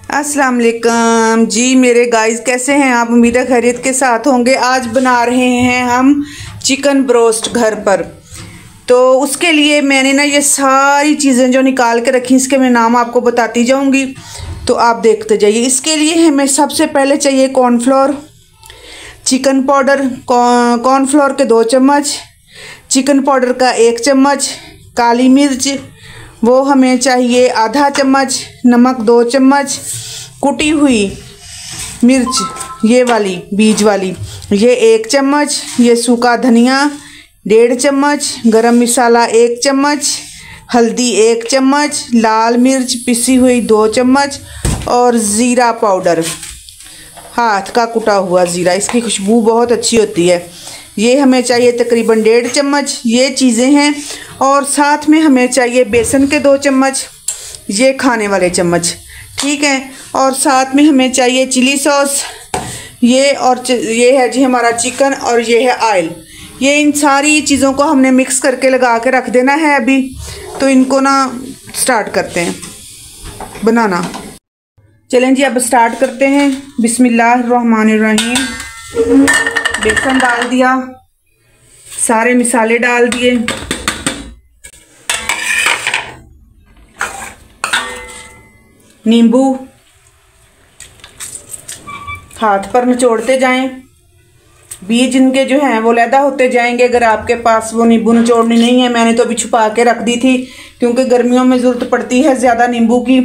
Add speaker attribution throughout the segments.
Speaker 1: अस्सलाम वालेकुम जी मेरे गाइस, कैसे हैं आप? उम्मीद है खैरियत के साथ होंगे। आज बना रहे हैं हम चिकन ब्रोस्ट घर पर। तो उसके लिए मैंने ना ये सारी चीज़ें जो निकाल के रखी, इसके मैं नाम आपको बताती जाऊंगी, तो आप देखते जाइए। इसके लिए हमें सबसे पहले चाहिए कॉर्नफ्लोर, चिकन पाउडर, कॉर्नफ्लोर के 2 चम्मच, चिकन पाउडर का 1 चम्मच, काली मिर्च वो हमें चाहिए आधा चम्मच, नमक 2 चम्मच, कुटी हुई मिर्च ये वाली बीज वाली ये 1 चम्मच, ये सूखा धनिया 1.5 चम्मच, गरम मसाला 1 चम्मच, हल्दी 1 चम्मच, लाल मिर्च पिसी हुई 2 चम्मच और ज़ीरा पाउडर, हाथ का कुटा हुआ ज़ीरा, इसकी खुशबू बहुत अच्छी होती है। ये हमें चाहिए तकरीबन 1.5 चम्मच। ये चीज़ें हैं। और साथ में हमें चाहिए बेसन के 2 चम्मच, ये खाने वाले चम्मच, ठीक है। और साथ में हमें चाहिए चिली सॉस, ये और ये है जी हमारा चिकन, और ये है ऑयल। ये इन सारी चीज़ों को हमने मिक्स करके लगा के रख देना है अभी। तो इनको ना स्टार्ट करते हैं बनाना। चलें जी, अब स्टार्ट करते हैं। बिस्मिल्लाहिर्रहमानिर्रहीम। बेसन डाल दिया, सारे मसाले डाल दिए, नींबू हाथ पर निचोड़ते जाएं, बीज इनके जो हैं वो लैदा होते जाएंगे। अगर आपके पास वो नींबू निचोड़नी नहीं है, मैंने तो अभी छुपा के रख दी थी क्योंकि गर्मियों में ज़रूरत पड़ती है ज़्यादा नींबू की,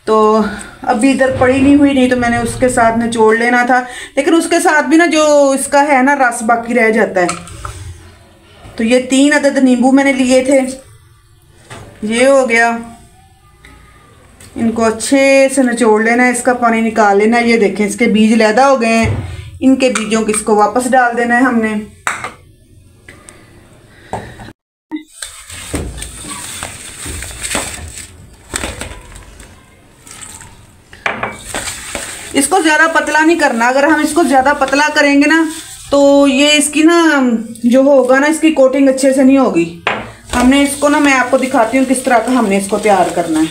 Speaker 1: तो अभी इधर पड़ी नहीं हुई, नहीं तो मैंने उसके साथ निचोड़ लेना था। लेकिन उसके साथ भी ना जो इसका है ना रस बाकी रह जाता है। तो ये 3 अदद नींबू मैंने लिए थे, ये हो गया। इनको अच्छे से निचोड़ लेना है, इसका पानी निकाल लेना है। ये देखें इसके बीज लैदा हो गए हैं, इनके बीजों को इसको वापस डाल देना है हमने। इसको ज़्यादा पतला नहीं करना। अगर हम इसको ज़्यादा पतला करेंगे ना तो ये इसकी ना जो होगा ना इसकी कोटिंग अच्छे से नहीं होगी। हमने इसको ना, मैं आपको दिखाती हूँ किस तरह का हमने इसको तैयार करना है।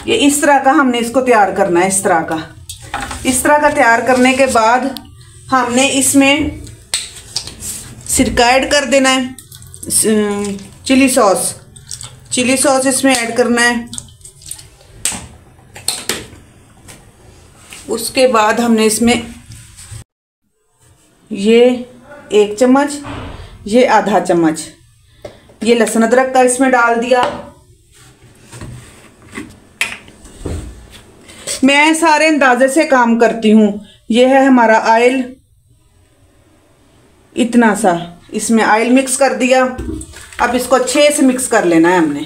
Speaker 1: ये इस तरह का हमने इसको तैयार करना है, इस तरह का तैयार करने के बाद हमने इसमें सिरका ऐड कर देना है, चिली सॉस इसमें ऐड करना है। उसके बाद हमने इसमें ये 1 चम्मच, ये आधा चम्मच, ये लहसुन अदरक का इसमें डाल दिया। मैं सारे अंदाजे से काम करती हूँ। ये है हमारा ऑयल, इतना सा इसमें ऑयल मिक्स कर दिया। अब इसको अच्छे से मिक्स कर लेना है हमने।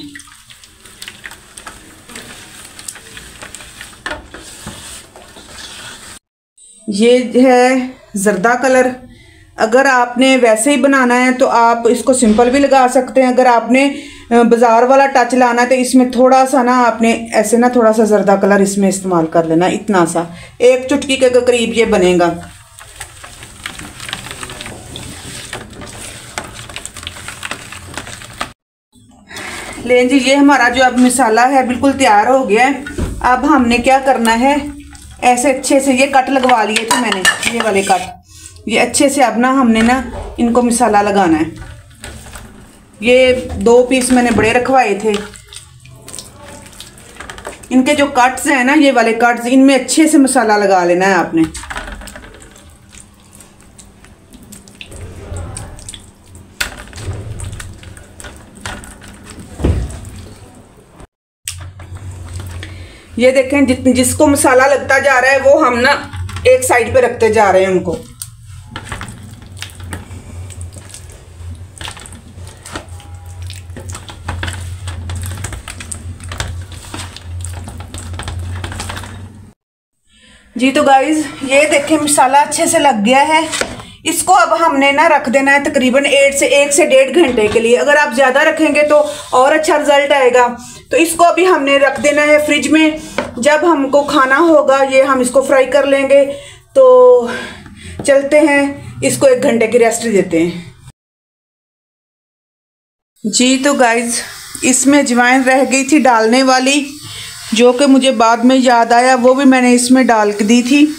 Speaker 1: ये है जर्दा कलर। अगर आपने वैसे ही बनाना है तो आप इसको सिंपल भी लगा सकते हैं। अगर आपने बाजार वाला टच लाना है तो इसमें थोड़ा सा ना आपने ऐसे ना थोड़ा सा जर्दा कलर इसमें इस्तेमाल कर लेना, इतना सा, 1 चुटकी के करीब ये बनेगा। लें जी, ये हमारा जो अब मसाला है बिल्कुल तैयार हो गया है। अब हमने क्या करना है, ऐसे अच्छे से ये कट लगवा लिए थे मैंने, ये वाले कट, ये अच्छे से अब ना हमने ना इनको मसाला लगाना है। ये 2 पीस मैंने बड़े रखवाए थे। इनके जो कट्स हैं ना, ये वाले कट्स, इनमें अच्छे से मसाला लगा लेना है आपने। ये देखें, जिसको मसाला लगता जा रहा है वो हम ना एक साइड पे रखते जा रहे हैं उनको। जी तो गाइज, ये देखें मसाला अच्छे से लग गया है। इसको अब हमने ना रख देना है तकरीबन 1 से 1.5 घंटे के लिए। अगर आप ज़्यादा रखेंगे तो और अच्छा रिजल्ट आएगा। तो इसको अभी हमने रख देना है फ्रिज में। जब हमको खाना होगा ये हम इसको फ्राई कर लेंगे। तो चलते हैं, इसको 1 घंटे की रेस्ट देते हैं। जी तो गाइज, इसमें अजवाइन रह गई थी डालने वाली, जो कि मुझे बाद में याद आया, वो भी मैंने इसमें डाल दी थी।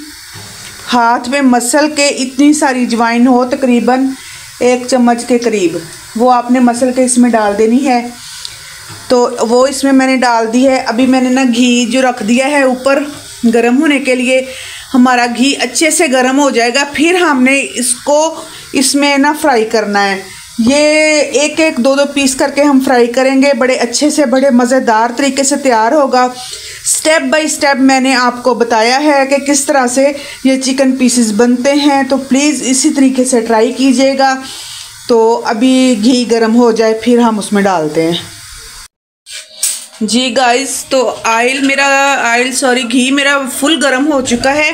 Speaker 1: हाथ में मसल के इतनी सारी अजवाइन हो, तकरीबन 1 चम्मच के करीब, वो आपने मसल के इसमें डाल देनी है। तो वो इसमें मैंने डाल दी है। अभी मैंने ना घी जो रख दिया है ऊपर गर्म होने के लिए, हमारा घी अच्छे से गर्म हो जाएगा, फिर हमने इसको इसमें ना फ्राई करना है। ये 1-1, 2-2 पीस करके हम फ्राई करेंगे, बड़े अच्छे से, बड़े मज़ेदार तरीके से तैयार होगा। स्टेप बाय स्टेप मैंने आपको बताया है कि किस तरह से ये चिकन पीसेस बनते हैं, तो प्लीज़ इसी तरीके से ट्राई कीजिएगा। तो अभी घी गर्म हो जाए फिर हम उसमें डालते हैं। जी गाइस, तो घी मेरा फुल गर्म हो चुका है।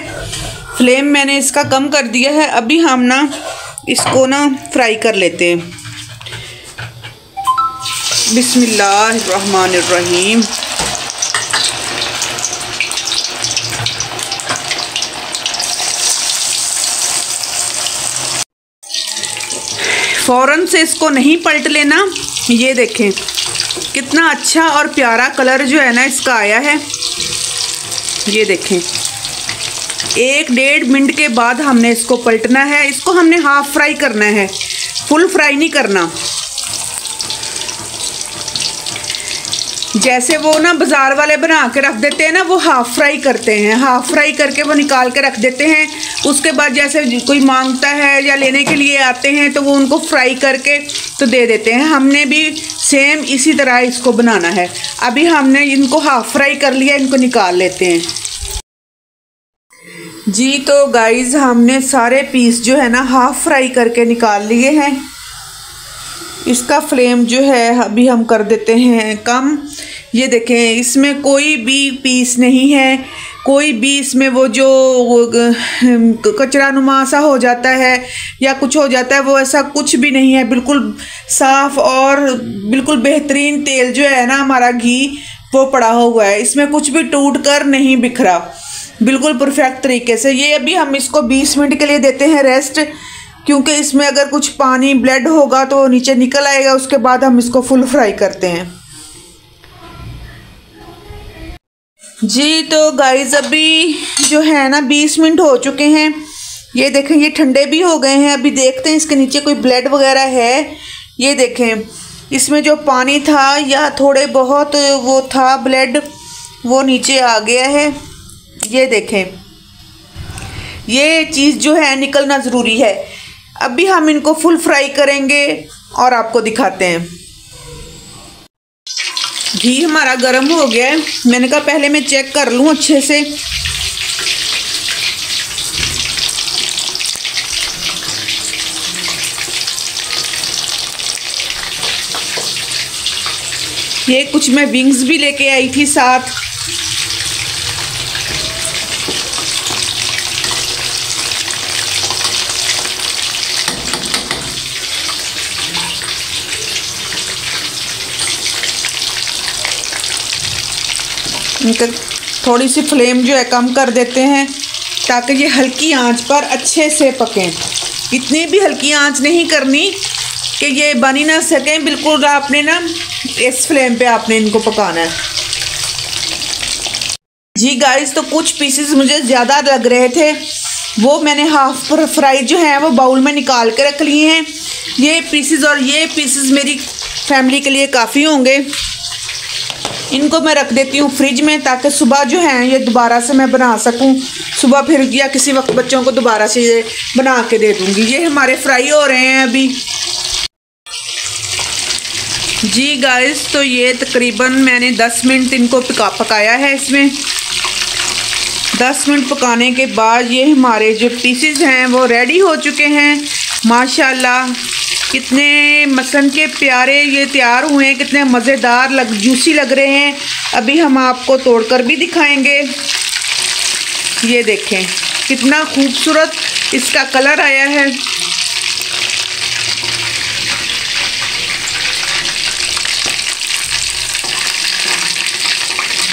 Speaker 1: फ्लेम मैंने इसका कम कर दिया है। अभी हम ना इसको ना फ्राई कर लेते हैं। बिस्मिल्लाहिर्रहमानिर्रहीम। फ़ौरन से इसको नहीं पलट लेना। ये देखें कितना अच्छा और प्यारा कलर जो है ना इसका आया है। ये देखें, 1-1.5 मिनट के बाद हमने इसको पलटना है। इसको हमने हाफ फ्राई करना है, फुल फ्राई नहीं करना। जैसे वो ना बाज़ार वाले बना के रख देते हैं ना, वो हाफ फ्राई करते हैं, हाफ फ्राई करके वो निकाल के रख देते हैं। उसके बाद जैसे कोई मांगता है या लेने के लिए आते हैं तो वो उनको फ्राई करके तो दे देते हैं। हमने भी सेम इसी तरह इसको बनाना है। अभी हमने इनको हाफ फ्राई कर लिया, इनको निकाल लेते हैं। जी तो गाइज़, हमने सारे पीस जो है ना हाफ फ्राई करके निकाल लिए हैं। इसका फ्लेम जो है अभी हम कर देते हैं कम। ये देखें, इसमें कोई भी पीस नहीं है, कोई भी इसमें वो जो कचरा नुमा सा हो जाता है या कुछ हो जाता है, वो ऐसा कुछ भी नहीं है। बिल्कुल साफ़ और बिल्कुल बेहतरीन तेल जो है ना हमारा घी, वो पड़ा हुआ है। इसमें कुछ भी टूट कर नहीं बिखरा, बिल्कुल परफेक्ट तरीके से। ये अभी हम इसको 20 मिनट के लिए देते हैं रेस्ट, क्योंकि इसमें अगर कुछ पानी ब्लड होगा तो नीचे निकल आएगा। उसके बाद हम इसको फुल फ्राई करते हैं। जी तो गाइस, अभी जो है ना 20 मिनट हो चुके हैं। ये देखें, ये ठंडे भी हो गए हैं। अभी देखते हैं इसके नीचे कोई ब्लड वगैरह है। ये देखें, इसमें जो पानी था या थोड़े बहुत वो था ब्लड, वो नीचे आ गया है। ये देखें, ये चीज़ जो है निकलना ज़रूरी है। अभी हम इनको फुल फ्राई करेंगे और आपको दिखाते हैं। घी हमारा गर्म हो गया है। मैंने कहा पहले मैं चेक कर लूँ अच्छे से। ये कुछ मैं विंग्स भी लेके आई थी साथ। इनका थोड़ी सी फ्लेम जो है कम कर देते हैं ताकि ये हल्की आंच पर अच्छे से पकें। इतनी भी हल्की आंच नहीं करनी कि ये बन ही ना सकें। बिल्कुल आपने ना इस फ्लेम पे आपने इनको पकाना है। जी गाइस, तो कुछ पीसेस मुझे ज़्यादा लग रहे थे, वो मैंने हाफ फ्राई जो है वो बाउल में निकाल के रख लिए हैं। ये पीसेस मेरी फैमिली के लिए काफ़ी होंगे। इनको मैं रख देती हूँ फ्रिज में, ताकि सुबह जो है ये दोबारा से मैं बना सकूँ। सुबह फिर या किसी वक्त बच्चों को दोबारा से ये बना के दे दूँगी। ये हमारे फ्राई हो रहे हैं अभी। जी गाइस, तो ये तकरीबन मैंने 10 मिनट इनको पकाया है। इसमें 10 मिनट पकाने के बाद ये हमारे जो पीसेस हैं वो रेडी हो चुके हैं। माशाल्लाह कितने मसन के प्यारे ये तैयार हुए हैं, कितने मज़ेदार जूसी लग रहे हैं। अभी हम आपको तोड़कर भी दिखाएंगे। ये देखें कितना खूबसूरत इसका कलर आया है।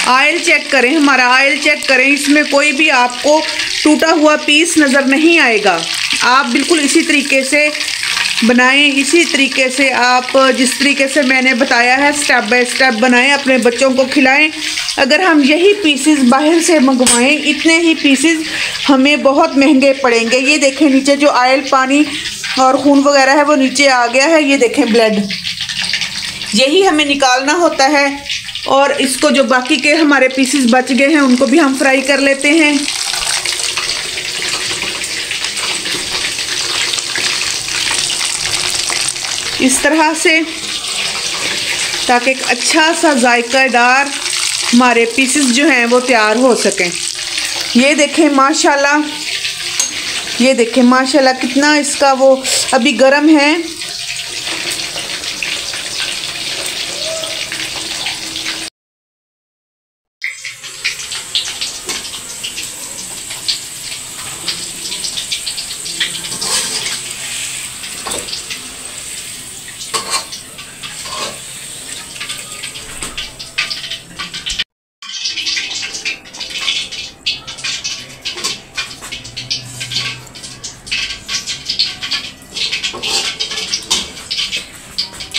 Speaker 1: ऑयल चेक करें, हमारा ऑयल चेक करें, इसमें कोई भी आपको टूटा हुआ पीस नज़र नहीं आएगा। आप बिल्कुल इसी तरीके से बनाएं, इसी तरीके से आप जिस तरीके से मैंने बताया है स्टेप बाय स्टेप बनाएं, अपने बच्चों को खिलाएं। अगर हम यही पीसेस बाहर से मंगवाएं, इतने ही पीसेस हमें बहुत महंगे पड़ेंगे। ये देखें नीचे जो ऑयल, पानी और खून वगैरह है वो नीचे आ गया है। ये देखें ब्लड, यही हमें निकालना होता है। और इसको जो बाकी के हमारे पीसेस बच गए हैं उनको भी हम फ्राई कर लेते हैं। इस तरह से, ताकि एक अच्छा सा जायकादार हमारे पीसेस जो हैं वो तैयार हो सकें। ये देखें माशाल्लाह, ये देखें माशाल्लाह कितना इसका वो अभी गर्म है।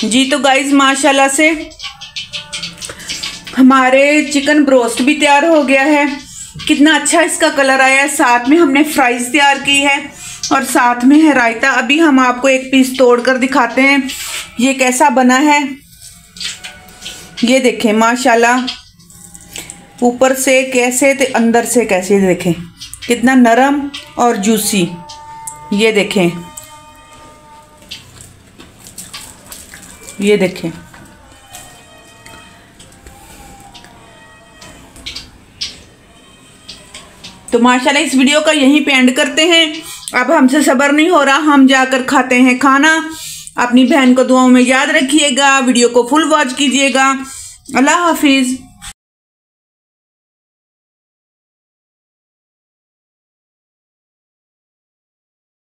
Speaker 1: जी तो गाइज माशाल्लाह से हमारे चिकन ब्रोस्ट भी तैयार हो गया है। कितना अच्छा इसका कलर आया है। साथ में हमने फ्राइज तैयार की है और साथ में है रायता। अभी हम आपको एक पीस तोड़ कर दिखाते हैं ये कैसा बना है। ये देखें माशाल्लाह, ऊपर से कैसे तो अंदर से कैसे, देखें कितना नरम और जूसी। ये देखें, ये देखें। तो माशाल्लाह इस वीडियो का यहीं पे एंड करते हैं। अब हमसे सब्र नहीं हो रहा, हम जाकर खाते हैं खाना। अपनी बहन को दुआओं में याद रखिएगा, वीडियो को फुल वॉच कीजिएगा। अल्लाह हाफिज़।